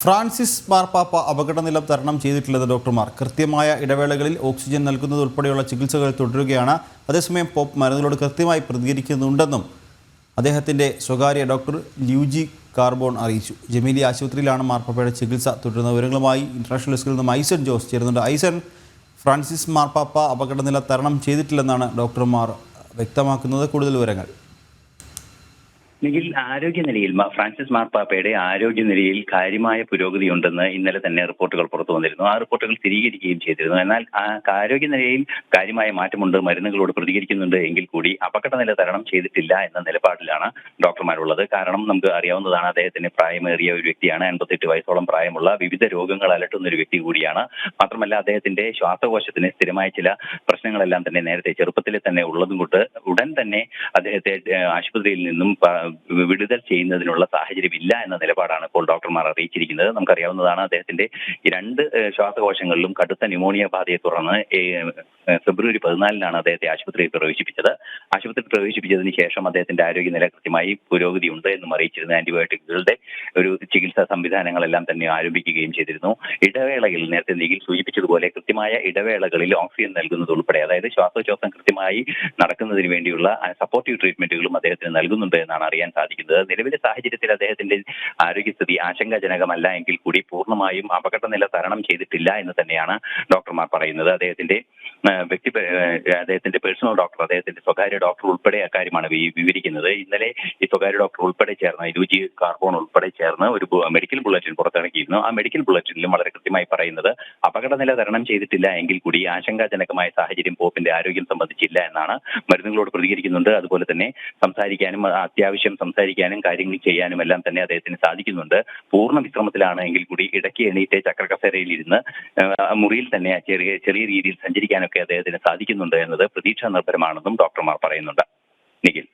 Francis മാർപ്പാപ്പ അപകടനില തരണം ചെയ്തിട്ടില്ലെന്ന് ഡോക്ടർമാർ. കൃത്യമായ ഇടവേളകളിൽ ഓക്സിജൻ നൽകുന്നത് ഉൾപ്പെടെയുള്ള ചികിത്സകൾ തുടരുകയാണ്. അതേസമയം പോപ്പ് മരുന്നുകളോട് കൃത്യമായി പ്രതികരിക്കുന്നുണ്ടെന്നും അദ്ദേഹത്തിൻ്റെ സ്വകാര്യ ഡോക്ടർ ല്യൂജി കാർബോൺ അറിയിച്ചു. ജമീലി ആശുപത്രിയിലാണ് മാർപ്പാപ്പയുടെ ചികിത്സ തുടരുന്ന. വിവരങ്ങളുമായി ഇന്റർനാഷണൽ ഡെസ്കിൽ നിന്നും ഐസൻ ജോസ് ചേരുന്നുണ്ട്. ഐസൻ, ഫ്രാൻസിസ് മാർപ്പാപ്പ അപകടനില തരണം ചെയ്തിട്ടില്ലെന്നാണ് ഡോക്ടർമാർ വ്യക്തമാക്കുന്നത്. കൂടുതൽ വിവരങ്ങൾ. നിഖിൽ, ആരോഗ്യനിലയിൽ ഫ്രാൻസിസ് മാർപ്പാപ്പയുടെ ആരോഗ്യനിലയിൽ കാര്യമായ പുരോഗതിയുണ്ടെന്ന് ഇന്നലെ തന്നെ റിപ്പോർട്ടുകൾ പുറത്തു വന്നിരുന്നു. ആ റിപ്പോർട്ടുകൾ സ്ഥിരീകരിക്കുകയും ചെയ്തിരുന്നു. എന്നാൽ ആരോഗ്യനിലയിൽ കാര്യമായ മാറ്റമുണ്ട്, മരുന്നുകളോട് പ്രതികരിക്കുന്നുണ്ട് എങ്കിൽ കൂടി അപകടനില തരണം ചെയ്തിട്ടില്ല എന്ന നിലപാടിലാണ് ഡോക്ടർമാരുള്ളത്. കാരണം നമുക്ക് അറിയാവുന്നതാണ്, അദ്ദേഹത്തിന് പ്രായമേറിയ ഒരു വ്യക്തിയാണ്. 88 വയസ്സോളം പ്രായമുള്ള, വിവിധ രോഗങ്ങൾ അലട്ടുന്ന ഒരു വ്യക്തി കൂടിയാണ്. മാത്രമല്ല അദ്ദേഹത്തിന്റെ ശ്വാസകോശത്തിന് സ്ഥിരമായ ചില പ്രശ്നങ്ങളെല്ലാം തന്നെ നേരത്തെ ചെറുപ്പത്തിൽ തന്നെ ഉള്ളതും കൊണ്ട് ഉടൻ തന്നെ അദ്ദേഹത്തെ ആശുപത്രിയിൽ നിന്നും വിടുതൽ ചെയ്യുന്നതിനുള്ള സാഹചര്യമില്ല എന്ന നിലപാടാണ് ഇപ്പോൾ ഡോക്ടർമാർ അറിയിച്ചിരിക്കുന്നത്. നമുക്കറിയാവുന്നതാണ്, അദ്ദേഹത്തിന്റെ 2 ശ്വാസകോശങ്ങളിലും കടുത്ത ന്യൂമോണിയ ബാധയെ തുടർന്ന് ഫെബ്രുവരി 14 അദ്ദേഹത്തെ ആശുപത്രിയിൽ പ്രവേശിപ്പിച്ചത്. ആശുപത്രിയിൽ പ്രവേശിപ്പിച്ചതിന് ശേഷം അദ്ദേഹത്തിന്റെ ആരോഗ്യനില കൃത്യമായി പുരോഗതിയുണ്ട് എന്നും അറിയിച്ചിരുന്നു. ആന്റിബയോട്ടിക്കുകളുടെ ഒരു ചികിത്സാ സംവിധാനങ്ങളെല്ലാം തന്നെ ആരംഭിക്കുകയും ചെയ്തിരുന്നു. ഇടവേളയിൽ നേരത്തെ നിഖിൽ സൂചിപ്പിച്ചതുപോലെ കൃത്യമായ ഇടവേളകളിൽ ഓക്സിജൻ നൽകുന്നത് ഉൾപ്പെടെ, അതായത് ശ്വാസോച്ഛ്വാസം കൃത്യമായി നടക്കുന്നതിന് വേണ്ടിയുള്ള സപ്പോർട്ടീവ് ട്രീറ്റ്മെന്റുകളും അദ്ദേഹത്തിന് നൽകുന്നുണ്ട് എന്നാണ് അറിയാൻ സാധിക്കുന്നത്. നിലവിലെ സാഹചര്യത്തിൽ അദ്ദേഹത്തിന്റെ ആരോഗ്യസ്ഥിതി ആശങ്കാജനകമല്ല എങ്കിൽ കൂടി പൂർണ്ണമായും അപകടനില തരണം ചെയ്തിട്ടില്ല എന്ന് തന്നെയാണ് ഡോക്ടർമാർ പറയുന്നത്. അദ്ദേഹത്തിന്റെ പേഴ്സണൽ ഡോക്ടർ, അദ്ദേഹത്തിന്റെ സ്വകാര്യ ഡോക്ടർ ഉൾപ്പെടെ അക്കാര്യമാണ് വിവരിക്കുന്നത്. ഇന്നലെ ഈ സ്വകാര്യ ഡോക്ടർ ഉൾപ്പെടെ ചേർന്ന്, ല്യൂജി കാർബോൺ ഉൾപ്പെടെ ചേർന്ന് ഒരു മെഡിക്കൽ ബുള്ളറ്റിൻ പുറത്തിറക്കിയിരുന്നു. ആ മെഡിക്കൽ ബുള്ളറ്റിനിലും വളരെ കൃത്യമായി പറയുന്നത് അപകടനില തരണം ചെയ്തിട്ടില്ല എങ്കിൽ കൂടി ആശങ്കാജനകമായ സാഹചര്യം പോപ്പിന്റെ ആരോഗ്യം സംബന്ധിച്ചില്ല എന്നാണ്. മരുന്നുകളോട് പ്രതികരിക്കുന്നുണ്ട്, അതുപോലെ തന്നെ സംസാരിക്കാനും അത്യാവശ്യം സംസാരിക്കാനും കാര്യങ്ങൾ ചെയ്യാനും എല്ലാം തന്നെ അദ്ദേഹത്തിന് സാധിക്കുന്നുണ്ട്. പൂർണ്ണ വിശ്രമത്തിലാണ് എങ്കിൽ കൂടി ഇടയ്ക്ക് എണീറ്റ് ചക്രകസേരയിൽ ഇരുന്ന് മുറിയിൽ തന്നെ ചെറിയ രീതിയിൽ സഞ്ചരിക്കാനൊക്കെ അദ്ദേഹത്തിന് സാധിക്കുന്നുണ്ട് എന്നത് പ്രതീക്ഷാ നിർഭരമാണെന്നും ഡോക്ടർമാർ പറയുന്നുണ്ട്. നിഖിൽ.